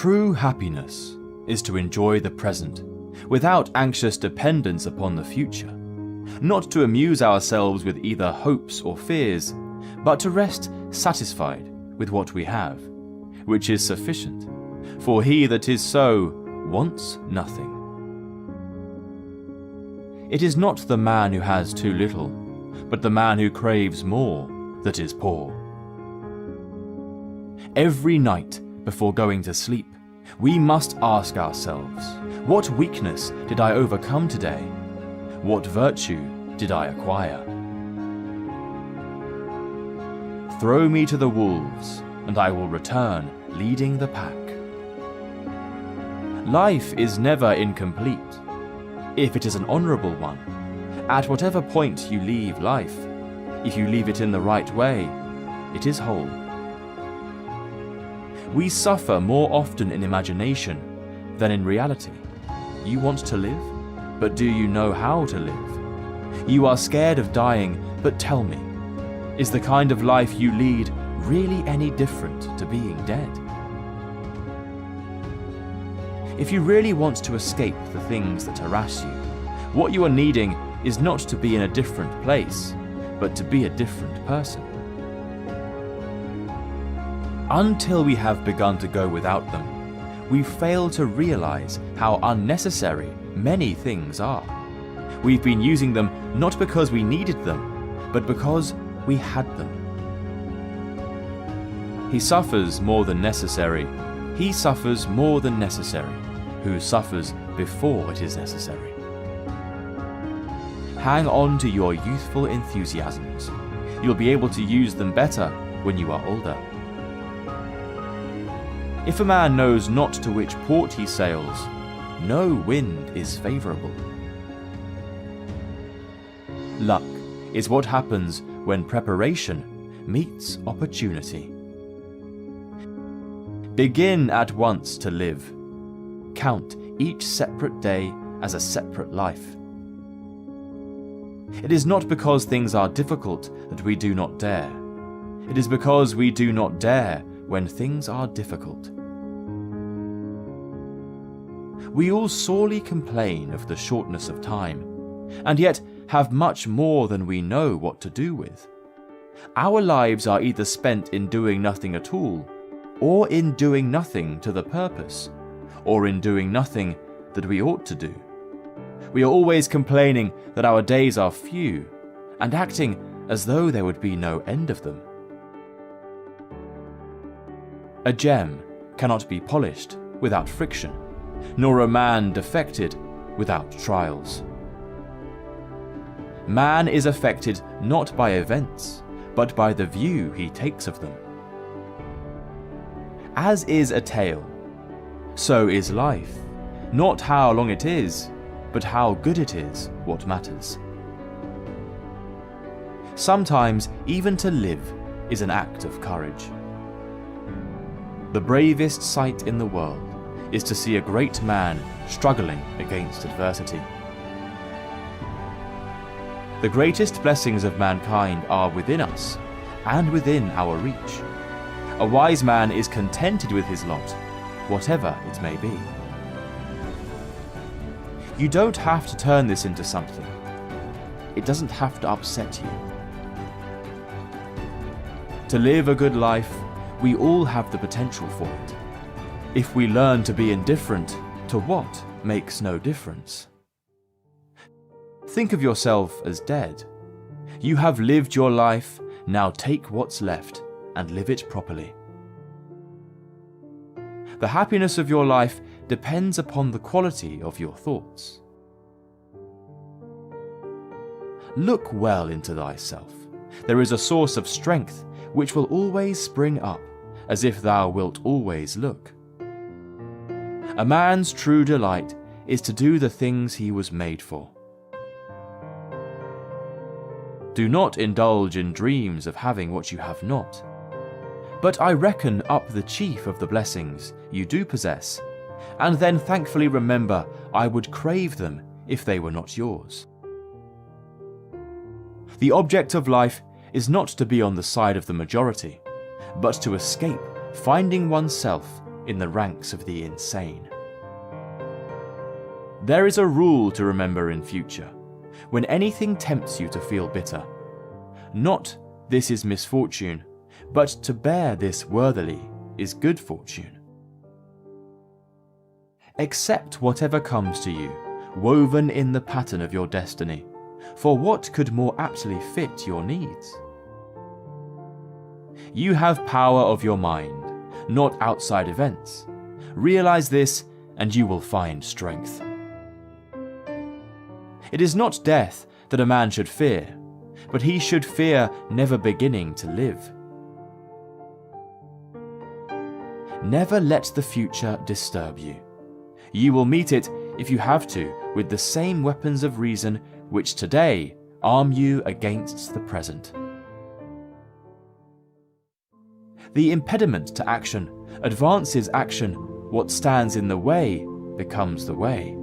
True happiness is to enjoy the present without anxious dependence upon the future, not to amuse ourselves with either hopes or fears, but to rest satisfied with what we have, which is sufficient, for he that is so wants nothing. It is not the man who has too little, but the man who craves more that is poor. Every night before going to sleep, we must ask ourselves, what weakness did I overcome today? What virtue did I acquire? Throw me to the wolves, and I will return leading the pack. Life is never incomplete, if it is an honourable one. At whatever point you leave life, if you leave it in the right way, it is whole. We suffer more often in imagination than in reality. You want to live, but do you know how to live? You are scared of dying, but tell me, is the kind of life you lead really any different to being dead? If you really want to escape the things that harass you, what you are needing is not to be in a different place, but to be a different person. Until we have begun to go without them, we fail to realize how unnecessary many things are. We've been using them not because we needed them, but because we had them. He suffers more than necessary. He suffers more than necessary, who suffers before it is necessary. Hang on to your youthful enthusiasms. You'll be able to use them better when you are older. If a man knows not to which port he sails, no wind is favourable. Luck is what happens when preparation meets opportunity. Begin at once to live. Count each separate day as a separate life. It is not because things are difficult that we do not dare. It is because we do not dare when things are difficult. We all sorely complain of the shortness of time, and yet have much more than we know what to do with. Our lives are either spent in doing nothing at all, or in doing nothing to the purpose, or in doing nothing that we ought to do. We are always complaining that our days are few, and acting as though there would be no end of them. A gem cannot be polished without friction, nor a man defected without trials. Man is affected not by events, but by the view he takes of them. As is a tale, so is life. Not how long it is, but how good it is what matters. Sometimes even to live is an act of courage. The bravest sight in the world is to see a great man struggling against adversity. The greatest blessings of mankind are within us and within our reach. A wise man is contented with his lot, whatever it may be. You don't have to turn this into something. It doesn't have to upset you. To live a good life, we all have the potential for it. If we learn to be indifferent to what makes no difference. Think of yourself as dead. You have lived your life, now take what's left and live it properly. The happiness of your life depends upon the quality of your thoughts. Look well into thyself. There is a source of strength which will always spring up, as if thou wilt always look. A man's true delight is to do the things he was made for. Do not indulge in dreams of having what you have not. But I reckon up the chief of the blessings you do possess, and then thankfully remember I would crave them if they were not yours. The object of life is not to be on the side of the majority, but to escape finding oneself in the ranks of the insane. There is a rule to remember in future, when anything tempts you to feel bitter. Not "this is misfortune," but to bear this worthily is good fortune. Accept whatever comes to you, woven in the pattern of your destiny, for what could more aptly fit your needs? You have power of your mind, not outside events. Realize this, and you will find strength. It is not death that a man should fear, but he should fear never beginning to live. Never let the future disturb you. You will meet it, if you have to, with the same weapons of reason which today arm you against the present. The impediment to action advances action. What stands in the way becomes the way.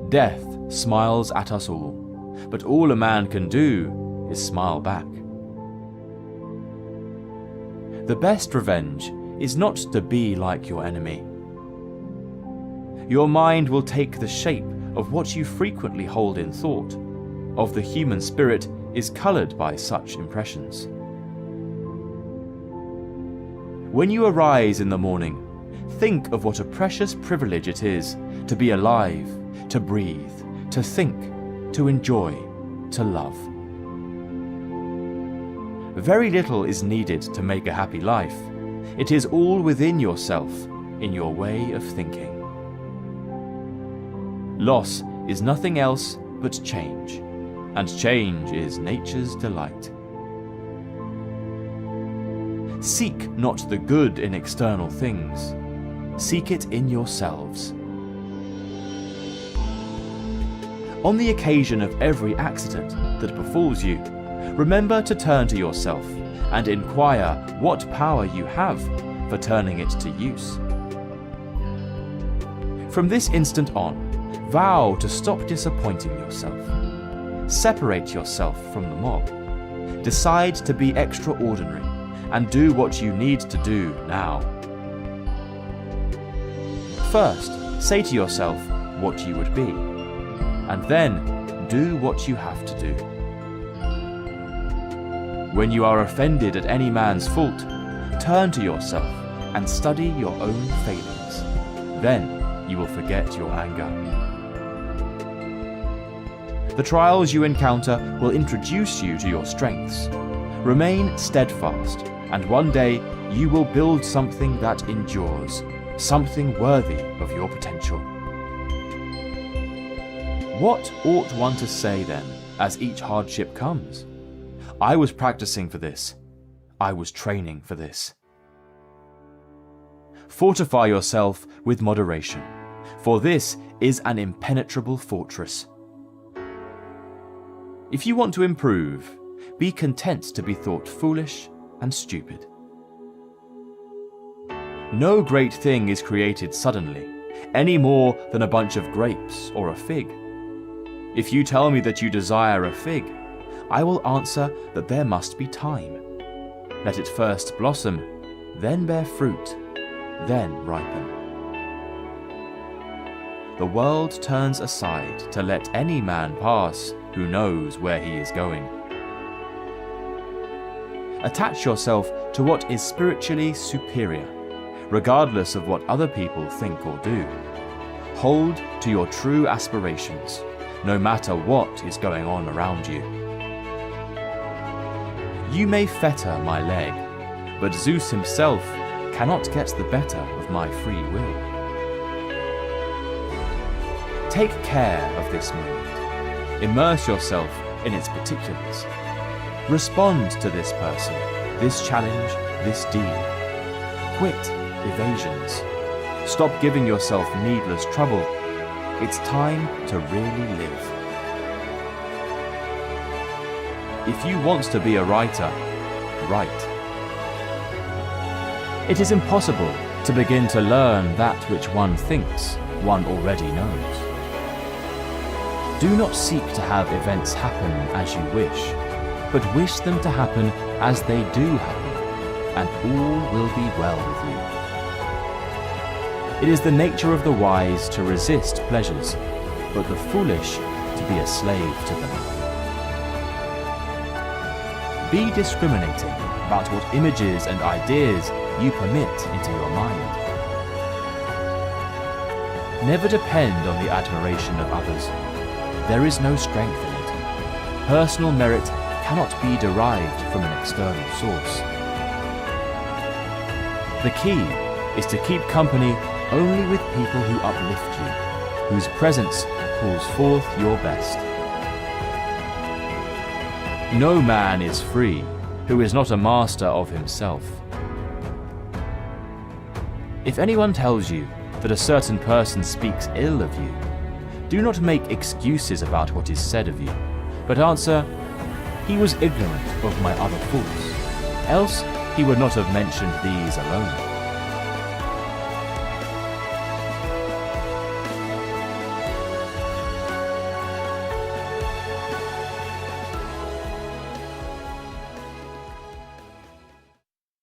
Death smiles at us all, but all a man can do is smile back. The best revenge is not to be like your enemy. Your mind will take the shape of what you frequently hold in thought. Of the human spirit is coloured by such impressions. When you arise in the morning, think of what a precious privilege it is to be alive, to breathe, to think, to enjoy, to love. Very little is needed to make a happy life. It is all within yourself, in your way of thinking. Loss is nothing else but change, and change is nature's delight. Seek not the good in external things, seek it in yourselves. On the occasion of every accident that befalls you, remember to turn to yourself and inquire what power you have for turning it to use. From this instant on, vow to stop disappointing yourself. Separate yourself from the mob. Decide to be extraordinary and do what you need to do now. First, say to yourself what you would be, and then do what you have to do. When you are offended at any man's fault, turn to yourself and study your own failings. Then you will forget your anger. The trials you encounter will introduce you to your strengths. Remain steadfast, and one day you will build something that endures, something worthy of your potential. What ought one to say then, as each hardship comes? I was practicing for this. I was training for this. Fortify yourself with moderation, for this is an impenetrable fortress. If you want to improve, be content to be thought foolish and stupid. No great thing is created suddenly, any more than a bunch of grapes or a fig. If you tell me that you desire a fig, I will answer that there must be time. Let it first blossom, then bear fruit, then ripen. The world turns aside to let any man pass who knows where he is going. Attach yourself to what is spiritually superior, regardless of what other people think or do. Hold to your true aspirations, no matter what is going on around you. You may fetter my leg, but Zeus himself cannot get the better of my free will. Take care of this moment. Immerse yourself in its particulars. Respond to this person, this challenge, this deed. Quit evasions. Stop giving yourself needless trouble. It's time to really live. If you want to be a writer, write. It is impossible to begin to learn that which one thinks one already knows. Do not seek to have events happen as you wish, but wish them to happen as they do happen. and all will be well with you. It is the nature of the wise to resist pleasures, but the foolish to be a slave to them. Be discriminating about what images and ideas you permit into your mind. Never depend on the admiration of others. There is no strength in it. Personal merit cannot be derived from an external source. The key is to keep company only with people who uplift you, whose presence pulls forth your best. No man is free who is not a master of himself. If anyone tells you that a certain person speaks ill of you, do not make excuses about what is said of you, but answer, "He was ignorant of my other faults, else he would not have mentioned these alone."